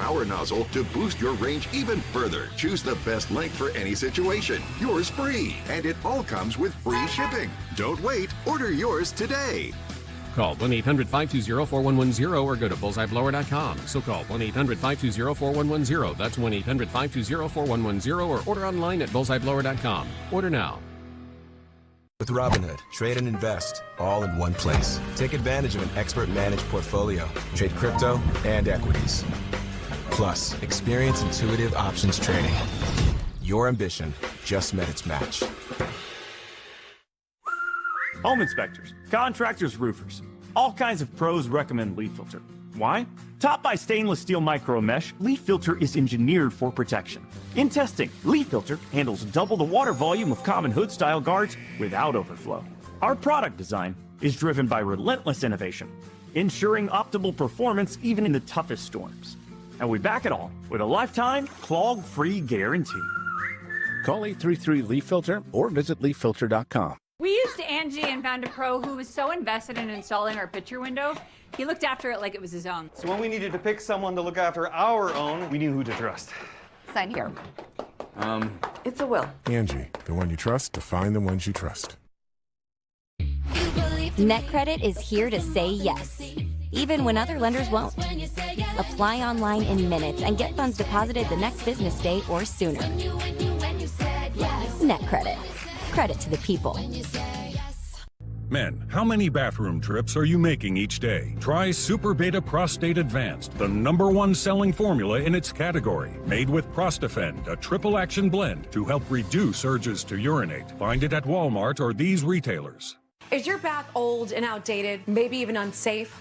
power nozzle to boost your range even further. Choose the best length for any situation. Yours free. And it all comes with free shipping. Don't wait. Order yours today. Call 1-800-520-4110 or go to bullseyeblower.com. So call 1-800-520-4110. That's 1-800-520-4110 or order online at bullseyeblower.com. Order now. With Robinhood, trade and invest all in one place. Take advantage of an expert managed portfolio. Trade crypto and equities. Plus, experience intuitive options trading. Your ambition just met its match. Home inspectors, contractors, roofers, all kinds of pros recommend Leaf Filter. Why? Topped by stainless steel micro mesh, Leaf Filter is engineered for protection. In testing, Leaf Filter handles double the water volume of common hood-style guards without overflow. Our product design is driven by relentless innovation, ensuring optimal performance even in the toughest storms. And we back it all with a lifetime clog-free guarantee. Call 833-LEAF-FILTER or visit leaffilter.com. We used Angie and found a pro who was so invested in installing our picture window, he looked after it like it was his own. So when we needed to pick someone to look after our own, we knew who to trust. Sign here. It's a will. Angie, the one you trust to find the ones you trust. NetCredit is here to say yes, even when other lenders won't. Apply online in minutes and get funds deposited the next business day or sooner. NetCredit. Credit to the people. Men, how many bathroom trips are you making each day? Try Super Beta Prostate Advanced, the #1 selling formula in its category. Made with Prostafend, a triple action blend to help reduce urges to urinate. Find it at Walmart or these retailers. Is your bath old and outdated, maybe even unsafe?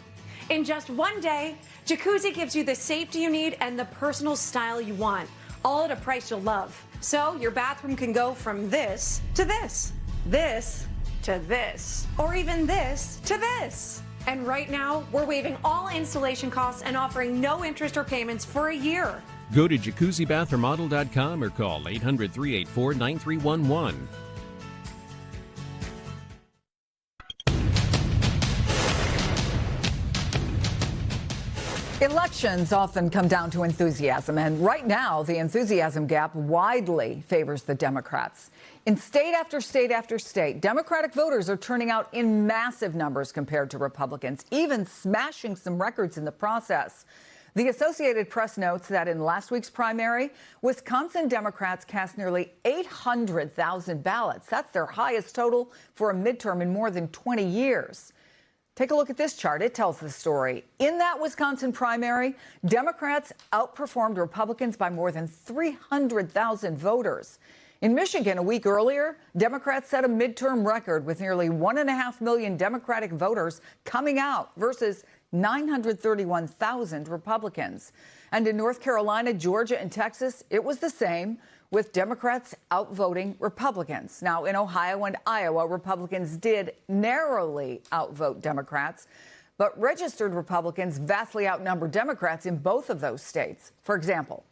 In just one day, Jacuzzi gives you the safety you need and the personal style you want, all at a price you'll love. So your bathroom can go from this to this, this to this, or even this to this. And right now, we're waiving all installation costs and offering no interest or payments for a year. Go to jacuzzibathremodel.com or call 800-384-9311. Elections often come down to enthusiasm, and right now the enthusiasm gap widely favors the Democrats. In state after state after state, Democratic voters are turning out in massive numbers compared to Republicans, even smashing some records in the process. The Associated Press notes that in last week's primary, Wisconsin Democrats cast nearly 800,000 ballots. That's their highest total for a midterm in more than 20 years. Take a look at this chart. It tells the story. In that Wisconsin primary, Democrats outperformed Republicans by more than 300,000 voters. In Michigan, a week earlier, Democrats set a midterm record with nearly 1.5 million Democratic voters coming out versus 931,000 Republicans. And in North Carolina, Georgia, and Texas, it was the same, with Democrats outvoting Republicans. Now, in Ohio and Iowa, Republicans did narrowly outvote Democrats, but registered Republicans vastly outnumber Democrats in both of those states. For example,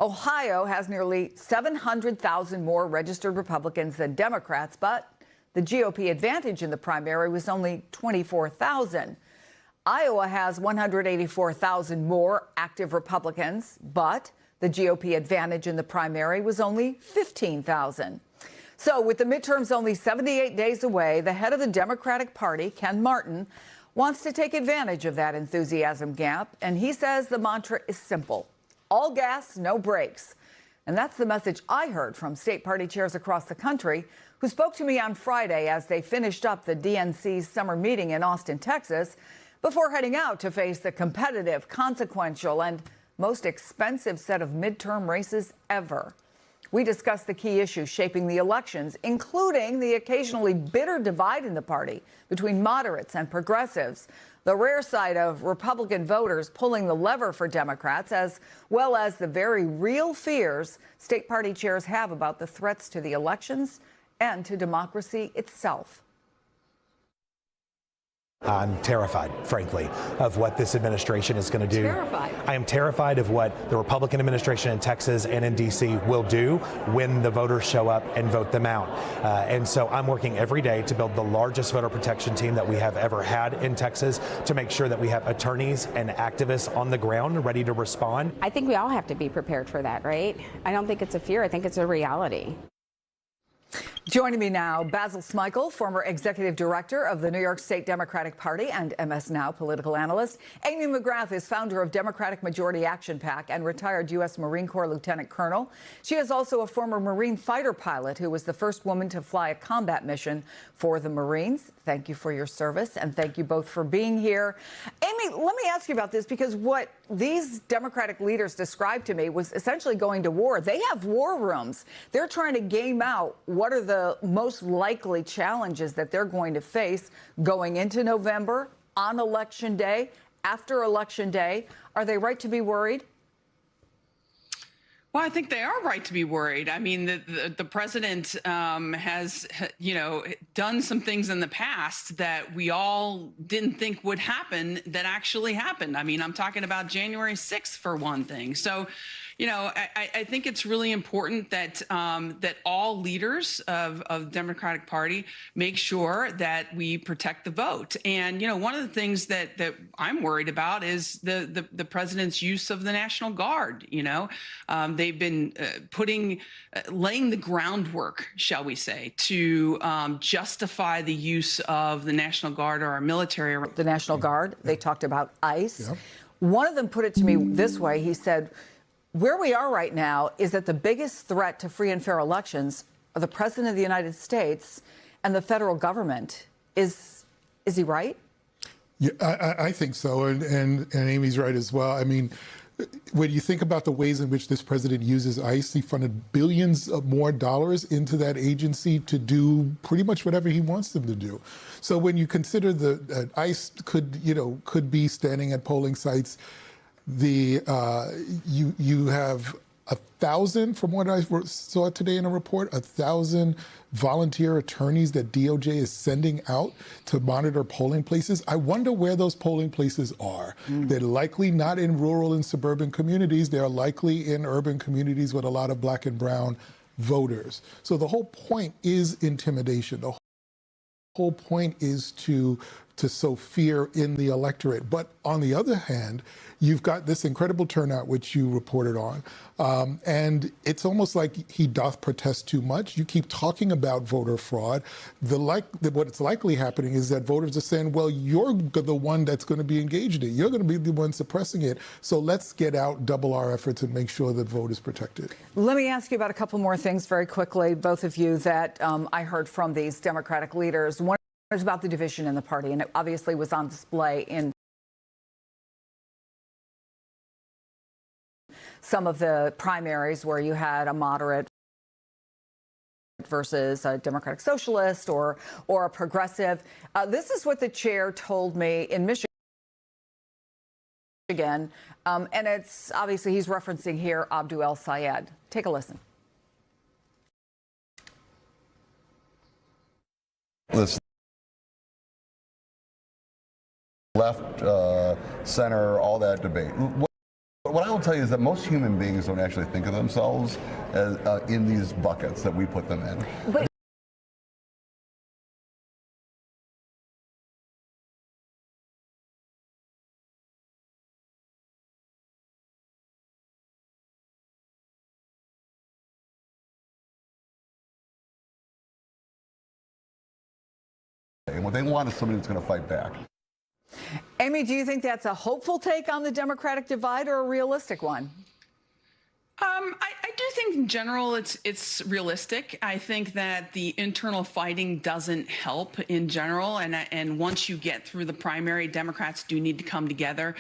Ohio has nearly 700,000 more registered Republicans than Democrats, but the GOP advantage in the primary was only 24,000. Iowa has 184,000 more active Republicans, but the GOP advantage in the primary was only 15,000. So with the midterms only 78 days away, the head of the Democratic Party, Ken Martin, wants to take advantage of that enthusiasm gap. And he says the mantra is simple: all gas, no brakes. And that's the message I heard from state party chairs across the country who spoke to me on Friday as they finished up the DNC's summer meeting in Austin, Texas, before heading out to face the competitive, consequential, and most expensive set of midterm races ever. We discussed the key issues shaping the elections, including the occasionally bitter divide in the party between moderates and progressives, the rare side of Republican voters pulling the lever for Democrats, as well as the very real fears state party chairs have about the threats to the elections and to democracy itself. I'm terrified, frankly, of what this administration is going to do. Terrified. I am terrified of what the Republican administration in Texas and in D.C. will do when the voters show up and vote them out. And so I'm working every day to build the largest voter protection team that we have ever had in Texas, to make sure that we have attorneys and activists on the ground ready to respond. I think we all have to be prepared for that, right? I don't think it's a fear. I think it's a reality. Joining me now, Basil Smikle, former executive director of the New York State Democratic Party and MS Now political analyst. Amy McGrath is founder of Democratic Majority Action PAC and retired U.S. Marine Corps lieutenant colonel. She is also a former Marine fighter pilot who was the first woman to fly a combat mission for the Marines. Thank you for your service, and thank you both for being here. Amy, let me ask you about this, because what these Democratic leaders described to me was essentially going to war. They have war rooms. They're trying to game out what are the most likely challenges that they're going to face going into November, on Election Day, after Election Day. Are they right to be worried? Well, I think they are right to be worried. I mean, the president has, done some things in the past that we all didn't think would happen that actually happened. I mean, I'm talking about January 6th for one thing. So, I think it's really important that that all leaders of the Democratic Party make sure that we protect the vote. And, one of the things that I'm worried about is the president's use of the National Guard. They've been laying the groundwork, shall we say, to justify the use of the National Guard or our military. The National Guard, they talked about ICE. Yep. One of them put it to me this way. He said, where we are right now is that the biggest threat to free and fair elections are the president of the United States and the federal government. Is he right? Yeah, I think so. And Amy's right as well. I mean, when you think about the ways in which this president uses ICE, he funded billions of more dollars into that agency to do pretty much whatever he wants them to do. So when you consider that ICE could be standing at polling sites, you have 1,000, from what I saw today in a report, 1,000 volunteer attorneys that DOJ is sending out to monitor polling places. I wonder where those polling places are. They're likely not in rural and suburban communities. They're likely in urban communities with a lot of black and brown voters. So the whole point is intimidation. The whole point is to sow fear in the electorate. But on the other hand, you've got this incredible turnout, which you reported on. And it's almost like he doth protest too much. You keep talking about voter fraud. What's likely happening is that voters are saying, well, you're the one that's going to be engaged in it. You're going to be the one suppressing it. So let's get out, double our efforts, and make sure that vote is protected. Let me ask you about a couple more things very quickly, both of you, that I heard from these Democratic leaders. One is about the division in the party, and it obviously was on display in some of the primaries where you had a moderate versus a Democratic Socialist or a progressive. This is what the chair told me in Michigan. And it's obviously he's referencing here Abdul El-Sayed. Take a listen. Listen. Left, center, all that debate. What I will tell you is that most human beings don't actually think of themselves as, in these buckets that we put them in. But and what they want is somebody that's going to fight back. Amy, do you think that's a hopeful take on the Democratic divide or a realistic one? I do think in general it's realistic. I think that the internal fighting doesn't help in general, and once you get through the primary, Democrats do need to come together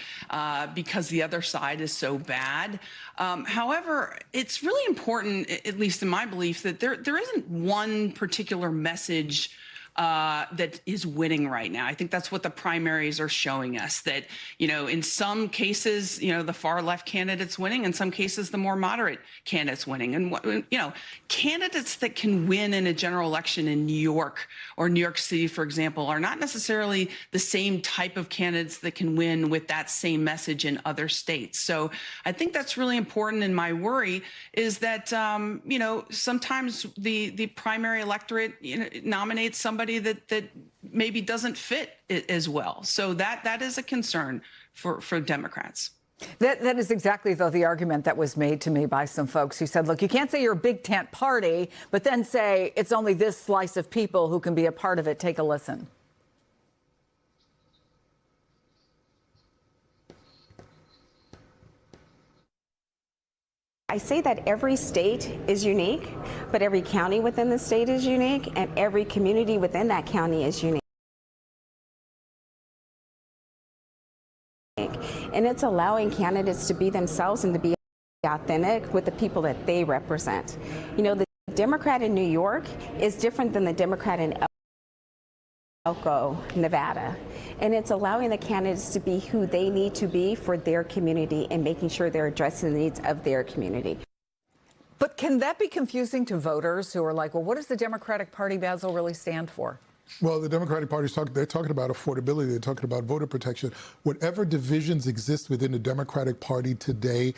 because the other side is so bad. However, it's really important, at least in my belief, that there isn't one particular message that is winning right now. I think that's what the primaries are showing us, that, in some cases, the far left candidates winning, in some cases, the more moderate candidates winning. And, candidates that can win in a general election in New York or New York City, for example, are not necessarily the same type of candidates that can win with that same message in other states. So I think that's really important. And my worry is that, sometimes the primary electorate nominates somebody that maybe doesn't fit it as well. So that is a concern for Democrats. That is exactly, though, the argument that was made to me by some folks who said, look, you can't say you're a big tent party, but then say it's only this slice of people who can be a part of it. Take a listen. I say that every state is unique, but every county within the state is unique, and every community within that county is unique. And it's allowing candidates to be themselves and to be authentic with the people that they represent. The Democrat in New York is different than the Democrat in Elko, Nevada. And it's allowing the candidates to be who they need to be for their community and making sure they're addressing the needs of their community. But can that be confusing to voters who are like, well, what does the Democratic Party, Basil, really stand for? Well, the Democratic Party they're talking about affordability. They're talking about voter protection. Whatever divisions exist within the Democratic Party today,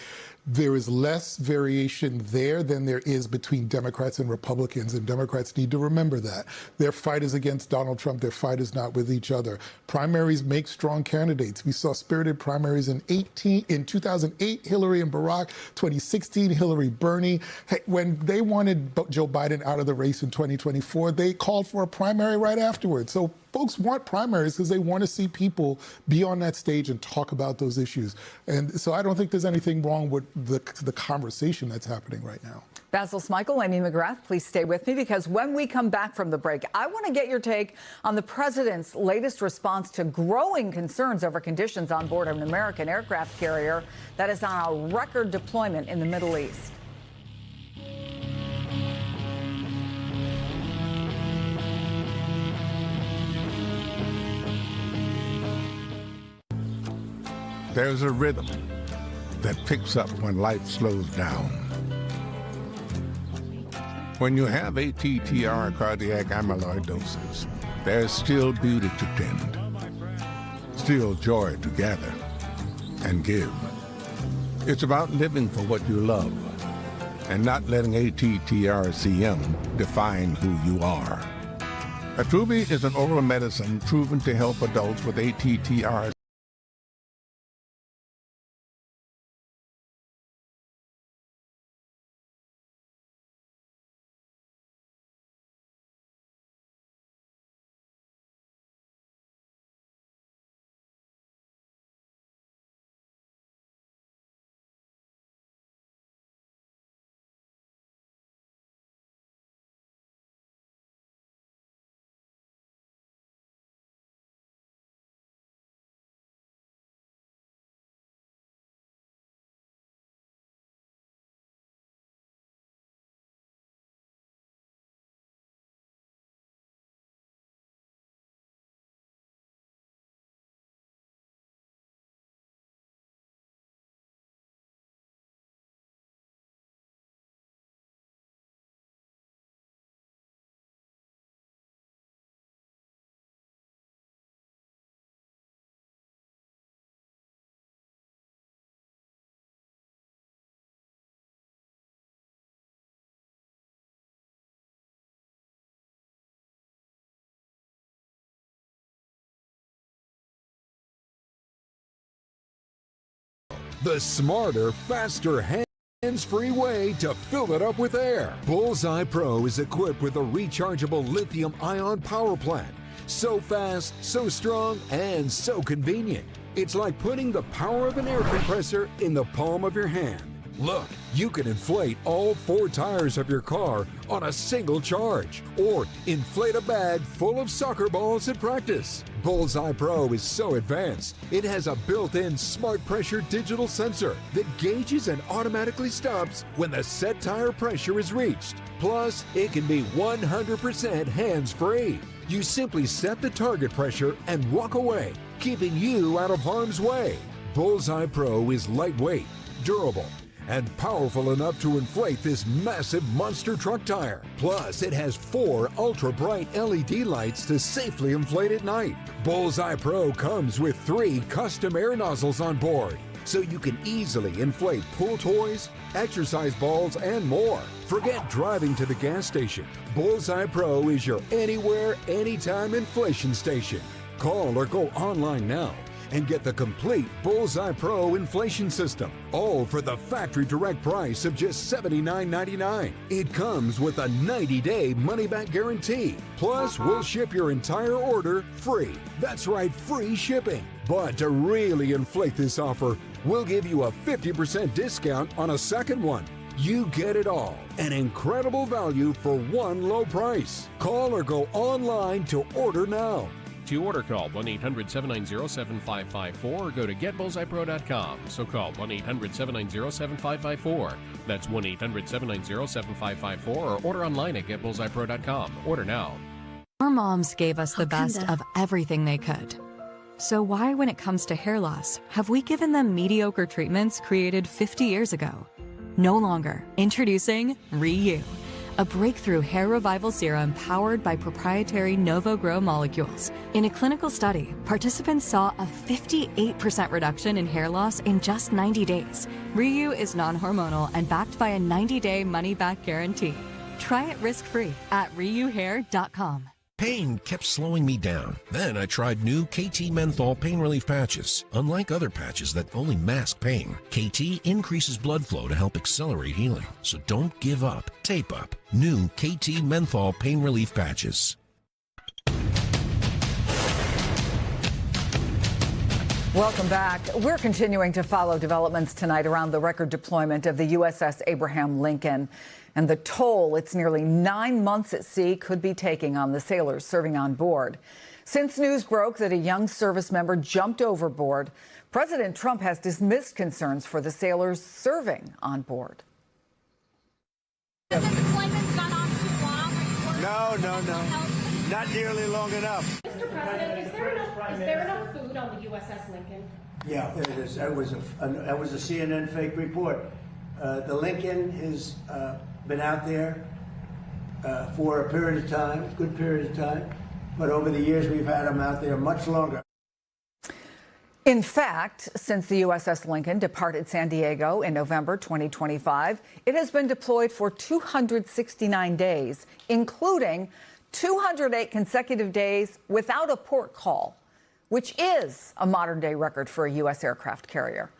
there is less variation there than there is between Democrats and Republicans. And Democrats need to remember that. Their fight is against Donald Trump. Their fight is not with each other. Primaries make strong candidates. We saw spirited primaries in 2008, Hillary and Barack, 2016, Hillary, Bernie. Hey, when they wanted Joe Biden out of the race in 2024, they called for a primary right afterwards. So folks want primaries because they want to see people be on that stage and talk about those issues. And so I don't think there's anything wrong with the conversation that's happening right now. Basil Smikle, Amy McGrath, please stay with me, because when we come back from the break, I want to get your take on the president's latest response to growing concerns over conditions on board an American aircraft carrier that is on a record deployment in the Middle East. There's a rhythm that picks up when life slows down. When you have ATTR cardiac amyloid doses, there's still beauty to tend, still joy to gather and give. It's about living for what you love and not letting ATTR-CM define who you are. Attruby is an oral medicine proven to help adults with ATTR. The smarter, faster, hands-free way to fill it up with air. Bullseye Pro is equipped with a rechargeable lithium-ion power plant. So fast, so strong, and so convenient. It's like putting the power of an air compressor in the palm of your hand. Look, you can inflate all 4 tires of your car on a single charge, or inflate a bag full of soccer balls at practice. Bullseye Pro is so advanced, it has a built-in smart pressure digital sensor that gauges and automatically stops when the set tire pressure is reached. Plus, it can be 100% hands-free. You simply set the target pressure and walk away, keeping you out of harm's way. Bullseye Pro is lightweight, durable, and powerful enough to inflate this massive monster truck tire. Plus, it has 4 ultra-bright LED lights to safely inflate at night. Bullseye Pro comes with 3 custom air nozzles on board, so you can easily inflate pool toys, exercise balls, and more. Forget driving to the gas station. Bullseye Pro is your anywhere, anytime inflation station. Call or go online now and get the complete Bullseye Pro inflation system, all for the factory direct price of just $79.99. It comes with a 90-day money-back guarantee. Plus, we'll ship your entire order free. That's right, free shipping. But to really inflate this offer, we'll give you a 50% discount on a second one. You get it all. An incredible value for one low price. Call or go online to order now. To order, call 1-800-790-7554 or go to getbullseyepro.com. So call 1-800-790-7554. That's 1-800-790-7554 or order online at getbullseyepro.com. Order now. Our moms gave us the best of everything they could. So why, when it comes to hair loss, have we given them mediocre treatments created 50 years ago? No longer. Introducing ReU, a breakthrough hair revival serum powered by proprietary NovoGrow molecules. In a clinical study, participants saw a 58% reduction in hair loss in just 90 days. ReU is non-hormonal and backed by a 90-day money-back guarantee. Try it risk-free at ReUHair.com. Pain kept slowing me down. Then I tried new KT Menthol pain relief patches. Unlike other patches that only mask pain, KT increases blood flow to help accelerate healing. So don't give up. Tape up. New KT Menthol pain relief patches. Welcome back. We're continuing to follow developments tonight around the record deployment of the USS Abraham Lincoln and the toll its nearly 9 months at sea could be taking on the sailors serving on board. Since news broke that a young service member jumped overboard, President Trump has dismissed concerns for the sailors serving on board. No. Not nearly long enough. Mr. President, is there enough food on the USS Lincoln? Yeah, it is. That was a CNN fake report. The Lincoln has been out there for a period of time, good period of time, but over the years we've had them out there much longer. In fact, since the USS Lincoln departed San Diego in November 2025, it has been deployed for 269 days, including 208 consecutive days without a port call, which is a modern-day record for a U.S. aircraft carrier.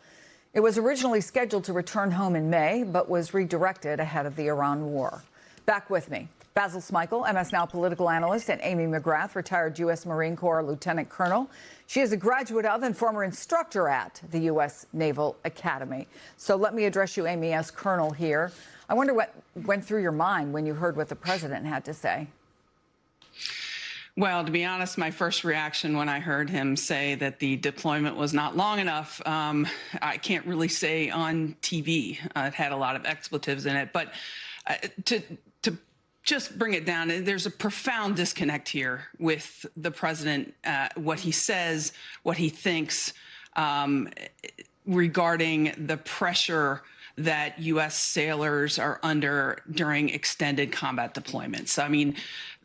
It was originally scheduled to return home in May, but was redirected ahead of the Iran war. Back with me, Basil Smikle, MS Now political analyst, and Amy McGrath, retired U.S. Marine Corps Lieutenant Colonel. She is a graduate of and former instructor at the U.S. Naval Academy. So let me address you, Amy, as Colonel here. I wonder what went through your mind when you heard what the president had to say. Well, to be honest, my first reaction when I heard him say that the deployment was not long enough, I can't really say on TV. It had a lot of expletives in it. But to just bring it down, there's a profound disconnect here with the president, what he says, what he thinks regarding the pressure that U.S. sailors are under during extended combat deployments. I mean,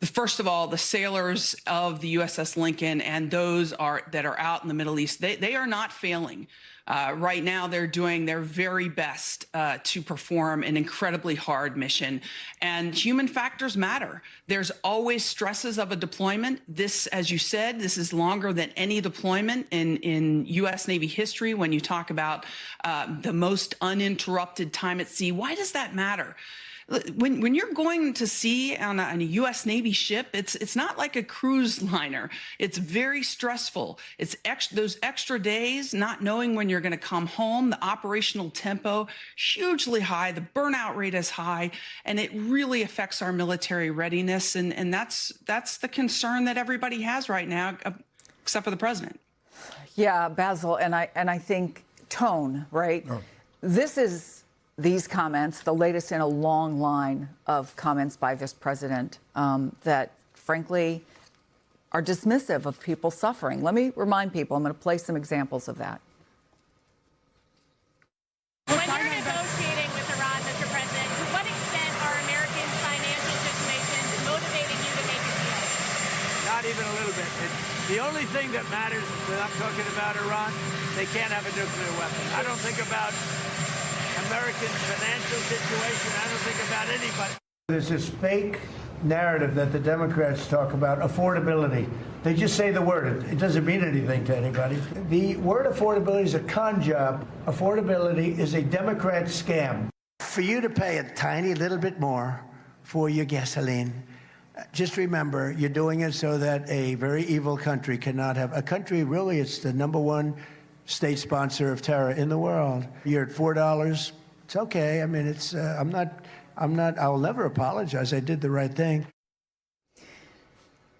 first of all, the sailors of the USS Lincoln and those that are out in the Middle East, they are not failing. Right now, they're doing their very best to perform an incredibly hard mission. And human factors matter. There's always stresses of a deployment. This, as you said, this is longer than any deployment in U.S. Navy history. When you talk about the most uninterrupted time at sea, why does that matter? When you're going to sea on a U.S. Navy ship, it's not like a cruise liner. It's very stressful. It's those extra days, not knowing when you're going to come home, the operational tempo, hugely high, the burnout rate is high, and it really affects our military readiness. And that's the concern that everybody has right now, except for the president. Yeah, Basil, and I think tone, right? Oh. These comments, the latest in a long line of comments by this president that, frankly, are dismissive of people suffering. Let me remind people, I'm going to play some examples of that. When you're negotiating with Iran, Mr. President, to what extent are Americans' financial situations motivating you to make a deal? Not even a little bit. The only thing that matters when I'm talking about Iran, they can't have a nuclear weapon. I don't think about Americans' financial situation. I don't think about anybody. There's this fake narrative that the Democrats talk about, affordability. They just say the word. It doesn't mean anything to anybody. The word affordability is a con job. Affordability is a Democrat scam. For you to pay a tiny little bit more for your gasoline, just remember, you're doing it so that a very evil country cannot have a country. Really, it's the #1 state sponsor of terror in the world. You're at $4. It's okay. I mean, it's. I'll never apologize. I did the right thing.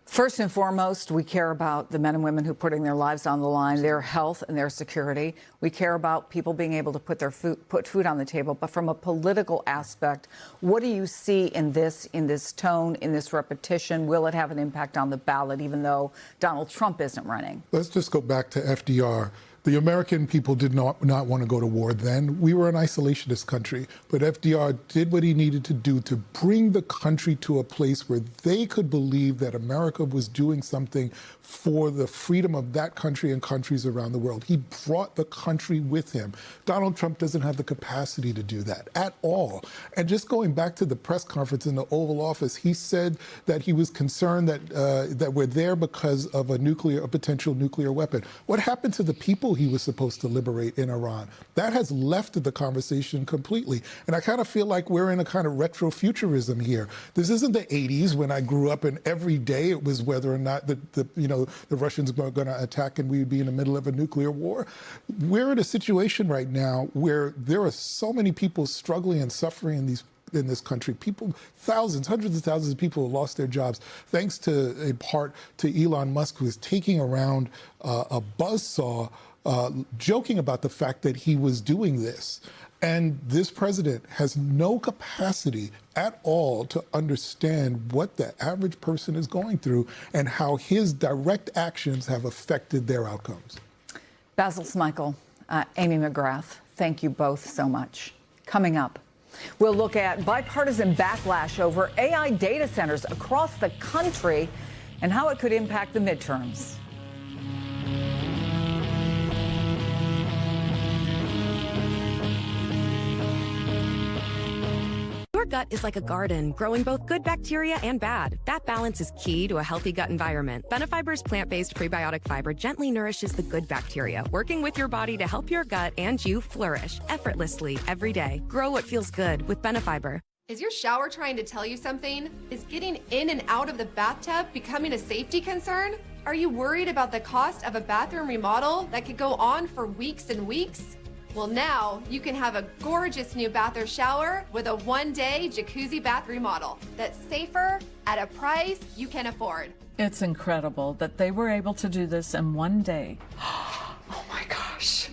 First and foremost, we care about the men and women who are putting their lives on the line, their health and their security. We care about people being able to put food on the table. But from a political aspect, what do you see in this tone, in this repetition? Will it have an impact on the ballot, even though Donald Trump isn't running? Let's just go back to FDR. The American people did not want to go to war then. We were an isolationist country, but FDR did what he needed to do to bring the country to a place where they could believe that America was doing something for the freedom of that country and countries around the world. He brought the country with him. Donald Trump doesn't have the capacity to do that at all. And just going back to the press conference in the Oval Office, he said that he was concerned that we're there because of a potential nuclear weapon. What happened to the people he was supposed to liberate in Iran? That has left the conversation completely. And I kind of feel like we're in a kind of retrofuturism here. This isn't the 80s when I grew up and every day it was whether or not the Russians were going to attack and we'd be in the middle of a nuclear war. We're in a situation right now where there are so many people struggling and suffering in this country. People, thousands, hundreds of thousands of people have lost their jobs thanks to, in part, to Elon Musk, who is taking around a buzzsaw joking about the fact that he was doing this. And this president has no capacity at all to understand what the average person is going through and how his direct actions have affected their outcomes. Basil Smikle, Amy McGrath, thank you both so much. Coming up, we'll look at bipartisan backlash over AI data centers across the country and how it could impact the midterms. Your gut is like a garden, growing both good bacteria and bad. That balance is key to a healthy gut environment. Benefiber's plant-based prebiotic fiber gently nourishes the good bacteria, working with your body to help your gut and you flourish effortlessly every day. Grow what feels good with Benefiber. Is your shower trying to tell you something? Is getting in and out of the bathtub becoming a safety concern? Are you worried about the cost of a bathroom remodel that could go on for weeks and weeks? Well, now you can have a gorgeous new bath or shower with a one-day jacuzzi bath remodel that's safer at a price you can afford. It's incredible that they were able to do this in one day. Oh my gosh.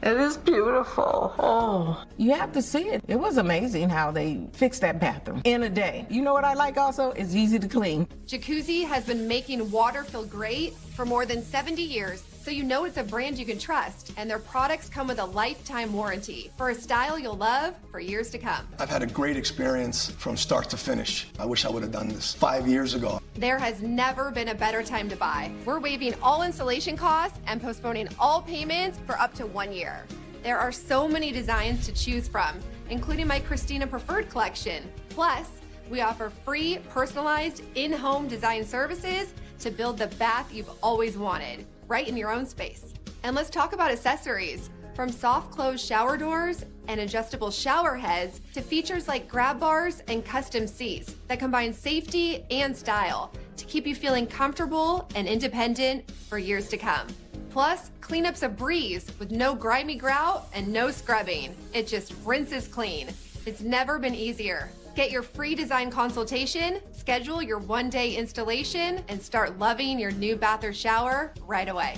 It is beautiful. Oh, you have to see it. It was amazing how they fixed that bathroom in a day. You know what I like also? It's easy to clean. Jacuzzi has been making water feel great for more than 70 years, so you know it's a brand you can trust, and their products come with a lifetime warranty for a style you'll love for years to come. I've had a great experience from start to finish. I wish I would have done this 5 years ago. There has never been a better time to buy. We're waiving all installation costs and postponing all payments for up to 1 year. There are so many designs to choose from, including my Christina Preferred collection. Plus, we offer free, personalized, in-home design services to build the bath you've always wanted, right in your own space. And let's talk about accessories. From soft close shower doors and adjustable shower heads to features like grab bars and custom seats that combine safety and style to keep you feeling comfortable and independent for years to come. Plus, cleanup's a breeze with no grimy grout and no scrubbing. It just rinses clean. It's never been easier. Get your free design consultation, schedule your one-day installation, and start loving your new bath or shower right away.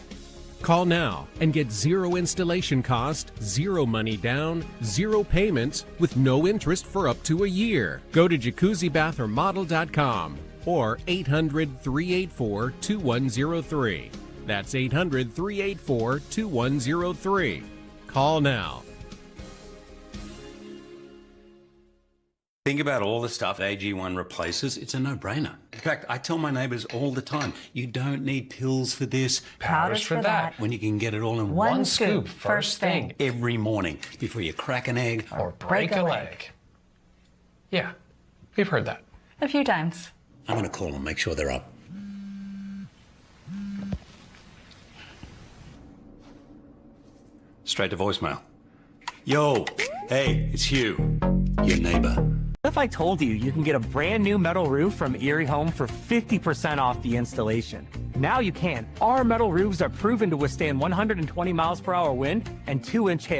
Call now and get zero installation cost, zero money down, zero payments, with no interest for up to a year. Go to jacuzzibathormodel.com. or 800-384-2103. That's 800-384-2103. Call now. Think about all the stuff AG1 replaces. It's a no-brainer. In fact, I tell my neighbours all the time, you don't need pills for this, powders for that, when you can get it all in one scoop first thing. Every morning before you crack an egg or break a leg. Yeah, we've heard that. A few times. I'm going to call and make sure they're up. Straight to voicemail. Yo, hey, it's Hugh, your neighbor. What if I told you you can get a brand new metal roof from Erie Home for 50% off the installation? Now you can. Our metal roofs are proven to withstand 120 miles per hour wind and 2-inch hail.